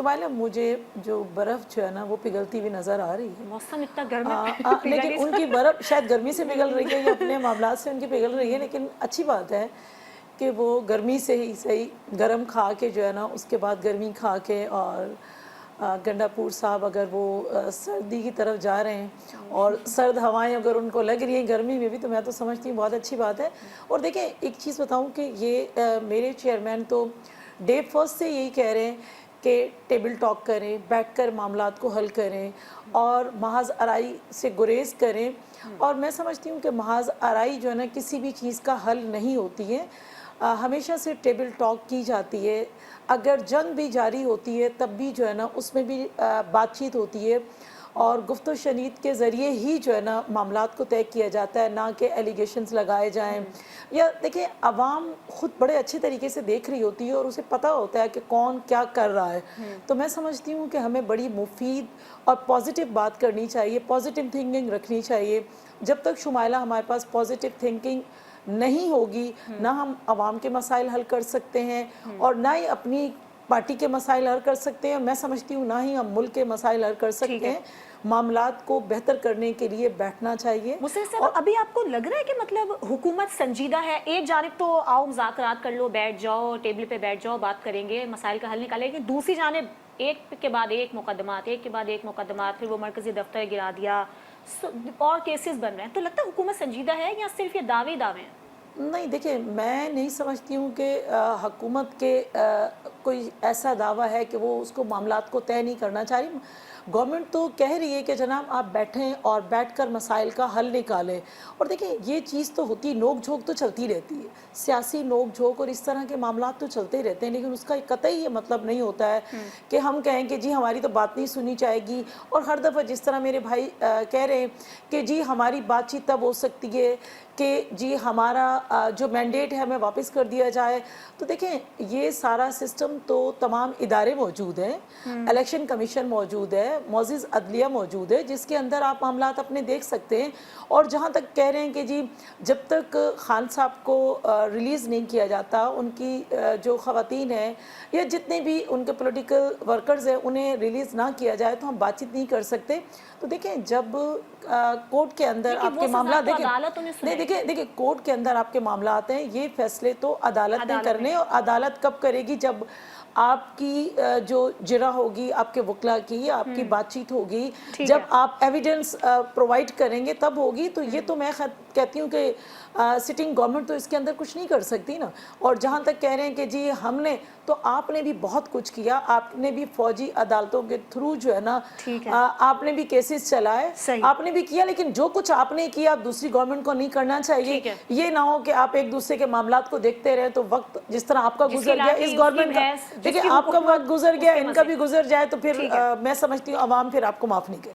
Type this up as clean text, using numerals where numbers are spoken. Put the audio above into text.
शुमाइला मुझे जो बर्फ़ जो है ना वो पिघलती हुई नज़र आ रही है। मौसम इतना गर्म है लेकिन उनकी बर्फ़ शायद गर्मी से पिघल रही है या अपने मामलात से उनकी पिघल रही है, लेकिन अच्छी बात है कि वो गर्मी से ही सही गर्म खा के जो है ना उसके बाद गर्मी खा के, और गंडापुर साहब अगर वो सर्दी की तरफ जा रहे हैं और सर्द हवाएं अगर उनको लग रही हैं गर्मी में भी, तो मैं तो समझती हूँ बहुत अच्छी बात है। और देखें एक चीज़ बताऊँ कि ये मेरे चेयरमैन तो डे फर्स्ट से यही कह रहे हैं कि टेबल टॉक करें, बैठकर मामलात को हल करें और महज आराई से गुरेज करें। और मैं समझती हूँ कि महज आराई जो है ना किसी भी चीज़ का हल नहीं होती है, हमेशा से टेबल टॉक की जाती है। अगर जंग भी जारी होती है तब भी जो है ना उसमें भी बातचीत होती है और गुफ्तो शनीद के ज़रिए ही जो है ना मामलात को तय किया जाता है, ना कि एलिगेशंस लगाए जाएं। या देखिए आवाम ख़ुद बड़े अच्छे तरीके से देख रही होती है और उसे पता होता है कि कौन क्या कर रहा है। तो मैं समझती हूँ कि हमें बड़ी मुफीद और पॉजिटिव बात करनी चाहिए, पॉजिटिव थिंकिंग रखनी चाहिए। जब तक शुमाइला हमारे पास पॉजिटिव थिंकिंग नहीं होगी, ना हम आवाम के मसाइल हल कर सकते हैं और ना ही अपनी पार्टी के मसाइल हल कर सकते हैं। मैं समझती हूँ ना ही हम मुल्क के मसाइल हल कर सकते हैं। मामलात को बेहतर करने के लिए बैठना चाहिए। मुझसे और अभी आपको लग रहा है कि मतलब हुकूमत संजीदा है? एक जानिब तो आओ मुज़ाकरात कर लो, बैठ जाओ, टेबल पे बैठ जाओ, बात करेंगे, मसाइल का हल निकालेंगे, दूसरी जानिब एक के बाद एक मुकदमात, एक के बाद एक मुकदमात, फिर वो मरकज़ी दफ्तर गिरा दिया और केसेस बन रहे हैं। तो लगता है हुकूमत संजीदा है या सिर्फ ये दावे हैं? नहीं, देखिए मैं नहीं समझती हूँ कि हुकूमत के कोई ऐसा दावा है कि वो उसको मामलात को तय नहीं करना चाह रही। गवर्नमेंट तो कह रही है कि जनाब आप बैठें और बैठकर मसाइल का हल निकालें। और देखिए ये चीज़ तो होती, नोक झोंक तो चलती रहती है, सियासी नोक झोंक और इस तरह के मामलात तो चलते रहते हैं, लेकिन उसका कतई ये मतलब नहीं होता है कि हम कहें कि जी हमारी तो बात नहीं सुनी जाएगी। और हर दफ़ा जिस तरह मेरे भाई कह रहे हैं कि जी हमारी बातचीत तब हो सकती है कि जी हमारा जो मैंडेट है हमें वापस कर दिया जाए। तो देखें ये सारा सिस्टम तो तमाम इदारे मौजूद हैं, इलेक्शन कमीशन मौजूद है, मौज़िज़ अदलिया मौजूद है, जिसके अंदर आप मामलात अपने देख सकते हैं। और जहाँ तक कह रहे हैं कि जी जब तक खान साहब को रिलीज़ नहीं किया जाता, उनकी जो ख़वातीन हैं या जितने भी उनके पॉलिटिकल वर्कर्स हैं उन्हें रिलीज़ ना किया जाए तो हम बातचीत नहीं कर सकते। तो देखें जब कोर्ट के अंदर आपके मामला देखिए कोर्ट के अंदर आपके मामला आते हैं, ये फैसले तो अदालत ने करने। और अदालत कब करेगी? जब आपकी जो जिरा होगी आपके वकला की, आपकी बातचीत होगी, जब आप एविडेंस प्रोवाइड करेंगे तब होगी। तो ये तो मैं कहती हूँ कि सिटिंग गवर्नमेंट तो इसके अंदर कुछ नहीं कर सकती ना। और जहाँ तक कह रहे हैं कि जी हमने, तो आपने भी बहुत कुछ किया, आपने भी फौजी अदालतों के थ्रू जो है ना आपने भी केसेस चलाए, आपने भी किया, लेकिन जो कुछ आपने किया आप दूसरी गवर्नमेंट को नहीं करना चाहिए। ये ना हो कि आप एक दूसरे के मामलात को देखते रहे तो वक्त जिस तरह आपका गुजर गया इस गवर्नमेंट का, देखिए आपका वक्त गुजर गया, इनका भी गुजर जाए तो फिर मैं समझती हूँ अवाम फिर आपको माफ़ नहीं करे।